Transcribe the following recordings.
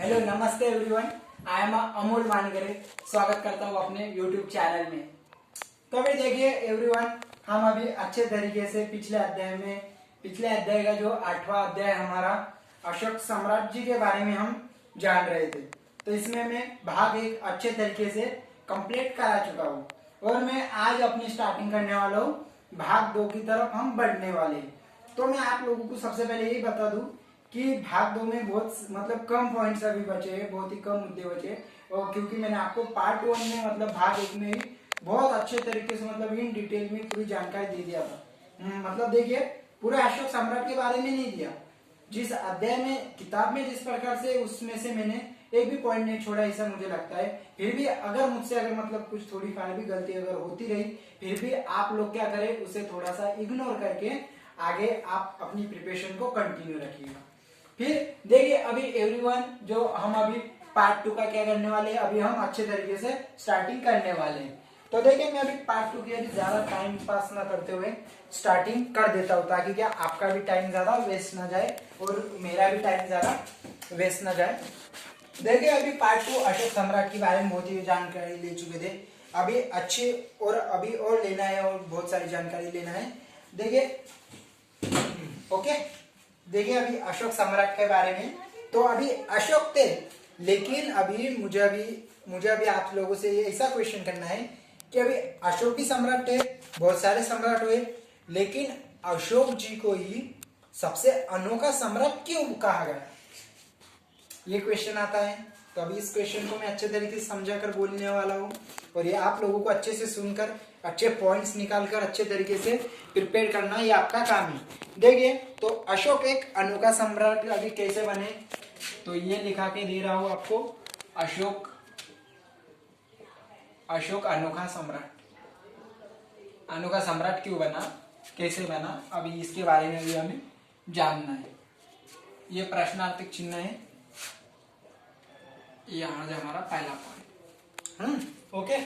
Hello नमस्ते everyone. I am Amol Mangare. स्वागत करता हूँ अपने यूट्यूब चैनल में। तो अभी देखिए एवरीवन, हम अभी अच्छे तरीके से पिछले अध्याय का जो 8वां अध्याय हमारा अशोक सम्राट जी के बारे में हम जान रहे थे। तो इसमें मैं भाग 1 अच्छे तरीके से कंप्लीट करा चुका हूँ और मैं आज अपनी स्टार्टिंग करने वाला हूँ। भाग 2 की तरफ हम बढ़ने वाले हैं। तो मैं आप लोगों को सबसे पहले यही बता दूं कि भाग 2 में बहुत कम पॉइंट्स अभी बचे हैं, बहुत ही कम मुद्दे बचे हैं। और क्योंकि मैंने आपको पार्ट 1 में भाग 1 में ही बहुत अच्छे तरीके से इन डिटेल में पूरी जानकारी दे दिया था। देखिए, पूरे अशोक सम्राट के बारे में नहीं दिया। जिस अध्याय में किताब में जिस प्रकार से उसमें से मैंने एक भी पॉइंट नहीं छोड़ा ऐसा मुझे लगता है। फिर भी अगर मुझसे कुछ थोड़ी फार भी गलती अगर होती रही, फिर भी आप लोग क्या करें, उसे थोड़ा सा इग्नोर करके आगे आप अपनी प्रिपरेशन को कंटिन्यू रखिएगा। फिर देखिए अभी एवरीवन, जो हम अभी पार्ट 2 का क्या करने वाले हैं, अभी हम अच्छे तरीके से स्टार्टिंग करने वाले हैं। तो देखिए, मैं अभी पार्ट 2 की अभी ज्यादा टाइम पास ना करते हुए स्टार्टिंग कर देता हूँ, ताकि क्या आपका भी टाइम ज्यादा वेस्ट ना जाए और मेरा भी टाइम ज्यादा वेस्ट ना जाए। देखिए, अभी पार्ट 2 अशोक सम्राट के बारे में बहुत ही जानकारी ले चुके थे। अभी अच्छे और अभी और लेना है और बहुत सारी जानकारी लेना है। देखिए ओके, देखिए अभी अशोक सम्राट के बारे में। तो अभी अशोक थे, लेकिन अभी मुझे अभी आप लोगों से ऐसा क्वेश्चन करना है कि अभी अशोक भी सम्राट थे, बहुत सारे सम्राट हुए, लेकिन अशोक जी को ही सबसे अनोखा सम्राट क्यों कहा गया, ये क्वेश्चन आता है। तो अभी इस क्वेश्चन को मैं अच्छे तरीके से समझा कर बोलने वाला हूँ और ये आप लोगों को अच्छे से सुनकर अच्छे पॉइंट्स निकालकर अच्छे तरीके से प्रिपेयर करना, ये आपका काम है। देखिए, तो अशोक एक अनोखा सम्राट अभी कैसे बने, तो ये लिखा के दे रहा हूं आपको। अशोक अनोखा सम्राट क्यों बना, कैसे बना, अभी इसके बारे में भी हमें जानना है। ये प्रश्नार्थक चिन्ह है, यहाँ जो हमारा पहला पॉइंट। ओके,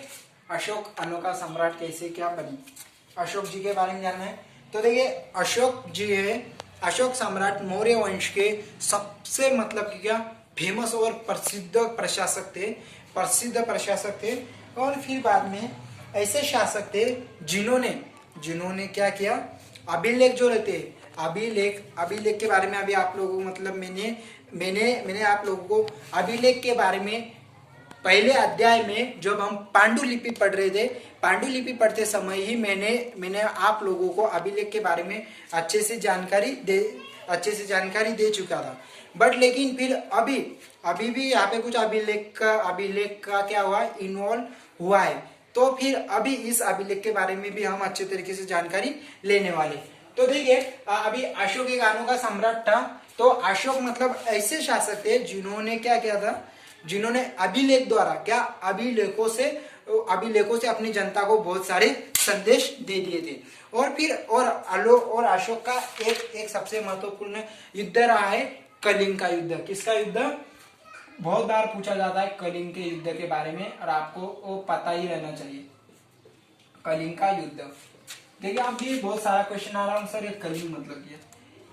अशोक अनोखा सम्राट कैसे क्या बनी, अशोक जी के बारे में जानना है। तो देखिए, अशोक जी है अशोक सम्राट मौर्य वंश के सबसे कि क्या फेमस और प्रसिद्ध प्रशासक थे। और फिर बाद में ऐसे शासक थे जिन्होंने क्या किया, अभिलेख जो रहते, अभिलेख के बारे में अभी आप लोगों को मैंने आप लोगों को अभिलेख के बारे में पहले अध्याय में जब हम पांडुलिपि पढ़ रहे थे, पांडुलिपि पढ़ते समय ही मैंने आप लोगों को अभिलेख के बारे में अच्छे से जानकारी दे चुका था। बट लेकिन फिर अभी भी यहाँ पे कुछ अभिलेख का क्या हुआ, इन्वॉल्व हुआ है। तो फिर अभी इस अभिलेख के बारे में भी हम अच्छे तरीके से जानकारी लेने वाले। तो देखिए, अभी अशोक एक अनोखा सम्राट था। तो अशोक ऐसे शासक थे जिन्होंने क्या किया था, जिन्होंने अभिलेखों से अपनी जनता को बहुत सारे संदेश दे दिए थे। और फिर और अशोक का एक सबसे महत्वपूर्ण युद्ध रहा है, कलिंग का युद्ध। किसका युद्ध, बहुत बार पूछा जाता है कलिंग के युद्ध के बारे में, और आपको वो पता ही रहना चाहिए, कलिंग का युद्ध। देखिए, आप भी बहुत सारा क्वेश्चन आ रहा हूँ, सर ये कलिंग मतलब क्या।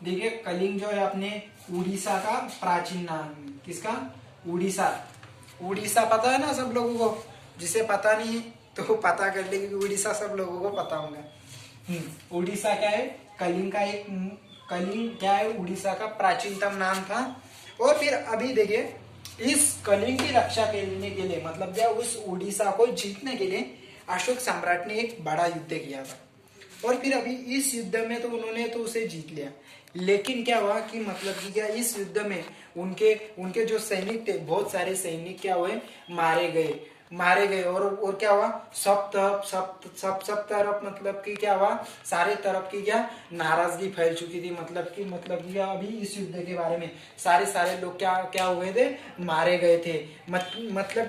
देखिए, कलिंग जो है अपने उड़ीसा का प्राचीन नाम, किसका, उड़ीसा पता है ना सब लोगों को, जिसे पता नहीं तो पता कर ले, क्योंकि उड़ीसा सब लोगों को पता होगा। उड़ीसा क्या है, कलिंग क्या है, उड़ीसा का प्राचीनतम नाम था। और फिर अभी देखिए, इस कलिंग की रक्षा करने के लिए उस उड़ीसा को जीतने के लिए अशोक सम्राट ने एक बड़ा युद्ध किया था। और फिर अभी इस युद्ध में तो उन्होंने तो उसे जीत लिया, लेकिन क्या हुआ कि क्या इस युद्ध में उनके जो सैनिक थे, बहुत सारे सैनिक क्या हुए, मारे गए। और क्या हुआ, सब तरफ क्या हुआ, सारे तरफ की क्या नाराजगी फैल चुकी थी। अभी इस युद्ध के बारे में सारे लोग क्या हुए थे, मारे गए थे।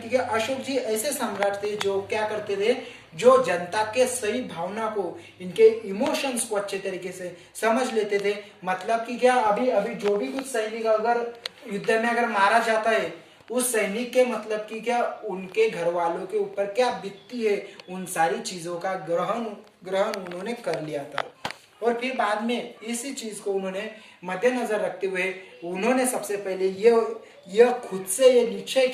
क्या अशोक जी ऐसे सम्राट थे जो क्या करते थे, जो जनता के सही भावना को, इनके इमोशंस को अच्छे तरीके से समझ लेते थे। क्या अभी जो भी कुछ सैनिक अगर युद्ध में अगर मारा जाता है, उस सैनिक के क्या उनके घर वालों के ऊपर क्या बीतती है, उन सारी चीजों का ग्रहण उन्होंने कर लिया था। और फिर बाद में इसी चीज को उन्होंने मद्देनजर रखते हुए उन्होंने सबसे पहले ये खुद से ये निश्चय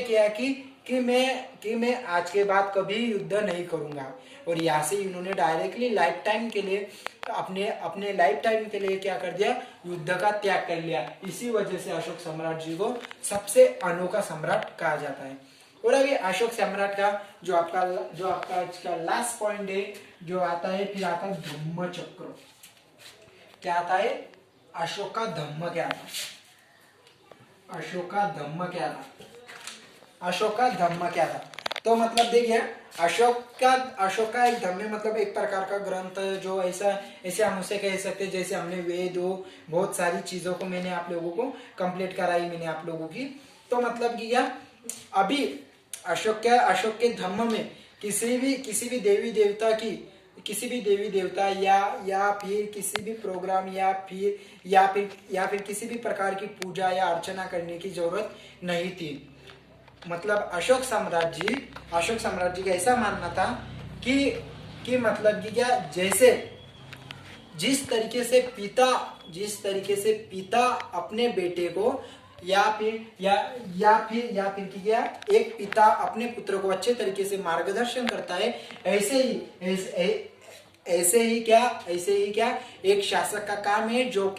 किया कि मैं आज के बाद कभी युद्ध नहीं करूंगा। और यहाँ से इन्होंने डायरेक्टली लाइफ टाइम के लिए अपने लाइफ टाइम के लिए क्या कर दिया, युद्ध का त्याग कर लिया। इसी वजह से अशोक सम्राट जी को सबसे अनोखा सम्राट कहा जाता है। और अभी अशोक सम्राट का जो आपका इसका लास्ट पॉइंट है जो आता है, फिर आता है धम्म चक्र। क्या आता है? अशोक का धम्म क्या था? अशोक का धम्म क्या था? अशोक का धम्म क्या था? तो मतलब देखिए अशोक का एक धम्म मतलब एक प्रकार का ग्रंथ जो ऐसे हम उसे कह सकते हैं जैसे हमने वेद हो, बहुत सारी चीजों को मैंने आप लोगों को कंप्लीट कराई मैंने आप लोगों की। तो मतलब कि क्या अभी अशोक के धम्म में किसी भी देवी देवता या फिर किसी भी प्रोग्राम या फिर किसी भी प्रकार की पूजा या अर्चना करने की जरूरत नहीं थी। मतलब अशोक सम्राट जी का ऐसा मानना था कि मतलब कि क्या जैसे जिस तरीके से पिता अपने बेटे को या फिर क्या एक पिता अपने पुत्र को अच्छे तरीके से मार्गदर्शन करता है, ऐसे ही क्या एक शासक का काम है जो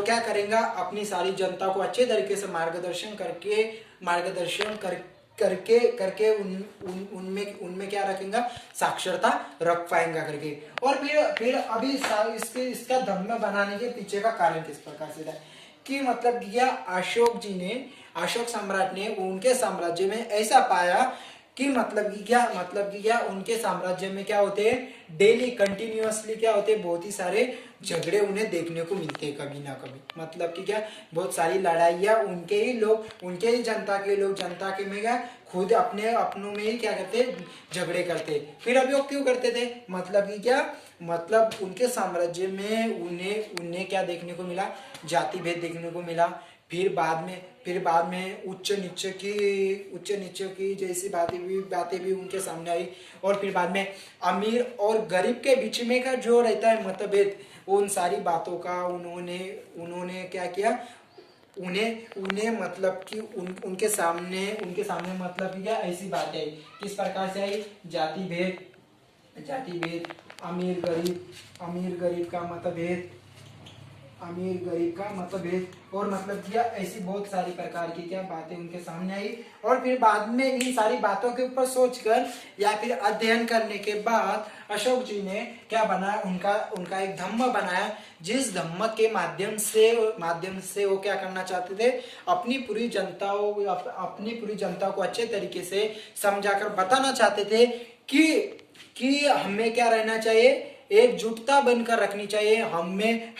क्या करेगा, अपनी सारी जनता को अच्छे तरीके से मार्गदर्शन करके उनमें क्या रखेगा, साक्षरता रख पाएंगा करके। और फिर अभी इसका धम्म बनाने के पीछे का कारण किस प्रकार से था कि मतलब क्या अशोक सम्राट ने उनके साम्राज्य में ऐसा पाया कि मतलब कि क्या उनके साम्राज्य में क्या होते हैं, डेली कंटिन्यूअसली क्या होते हैं, बहुत ही सारे झगड़े उन्हें देखने को मिलते हैं कभी ना कभी। मतलब कि क्या बहुत सारी लड़ाइयाँ उनके ही जनता के में क्या खुद अपनों में ही क्या करते, झगड़े करते। फिर अभी वो क्यों करते थे, मतलब कि क्या मतलब उनके साम्राज्य में उन्हें क्या देखने को मिला, जाति भेद देखने को मिला। फिर बाद में उच्च नीच की जैसी बातें भी उनके सामने आई। और फिर बाद में अमीर और गरीब के बीच में का जो रहता है मतभेद, उन सारी बातों का उन्होंने क्या किया, उन्हें मतलब कि उनके सामने मतलब कि क्या ऐसी बातें आई, किस प्रकार से आई, जाति भेद, अमीर गरीब का मतभेद और मतलब क्या ऐसी बहुत सारी प्रकार की क्या बातें उनके सामने आई। और फिर बाद में इन सारी बातों के ऊपर सोचकर या फिर अध्ययन करने के बाद अशोक जी ने क्या बनाया, उनका एक धम्म बनाया, जिस धम्म के माध्यम से वो क्या करना चाहते थे, अपनी पूरी जनता को अच्छे तरीके से समझाकर बताना चाहते थे कि हमें क्या रहना चाहिए, एकजुटता बनकर रखनी चाहिए। हमें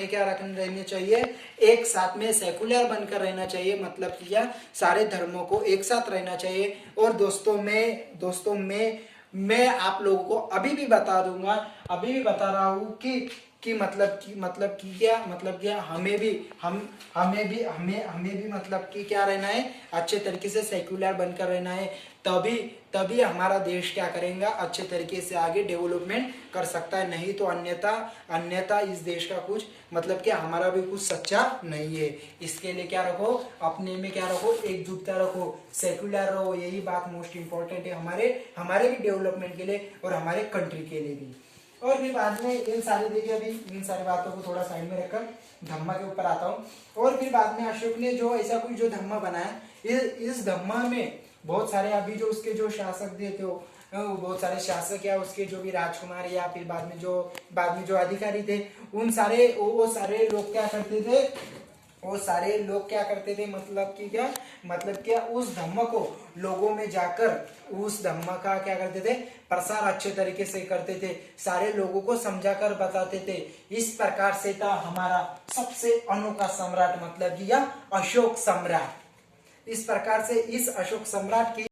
क्या रहना चाहिए, एक साथ में सेकुलर बनकर रहना चाहिए। मतलब कि क्या सारे धर्मों को एक साथ रहना चाहिए। और दोस्तों मैं आप लोगों को अभी भी बता रहा हूँ कि मतलब क्या हमें भी मतलब कि क्या रहना है, अच्छे तरीके से सेक्युलर बनकर रहना है। तभी हमारा देश क्या करेगा, अच्छे तरीके से आगे डेवलपमेंट कर सकता है। नहीं तो अन्यथा इस देश का कुछ मतलब क्या हमारा भी कुछ सच्चा नहीं है। इसके लिए क्या रखो, अपने में क्या रखो, एकजुटता रखो, सेक्युलर रहो। यही बात मोस्ट इंपॉर्टेंट है हमारे भी डेवलपमेंट के लिए और हमारे कंट्री के लिए भी। और फिर बाद में इन सारी बातों को थोड़ा साइड में रखकर धम्मा के ऊपर आता हूँ। और फिर बाद में अशोक ने जो ऐसा कोई जो धम्मा बनाया, इस धम्मा में बहुत सारे अभी जो उसके जो शासक थे बहुत सारे शासक या उसके जो भी राजकुमार या फिर बाद में जो अधिकारी थे, वो सारे लोग क्या करते थे, मतलब क्या उस धम्म को लोगों में जाकर उस धम्म का क्या करते थे, प्रसार अच्छे तरीके से करते थे, सारे लोगों को समझाकर बताते थे। इस प्रकार से था हमारा सबसे अनोखा सम्राट, मतलब कि यह अशोक सम्राट। इस प्रकार से इस अशोक सम्राट की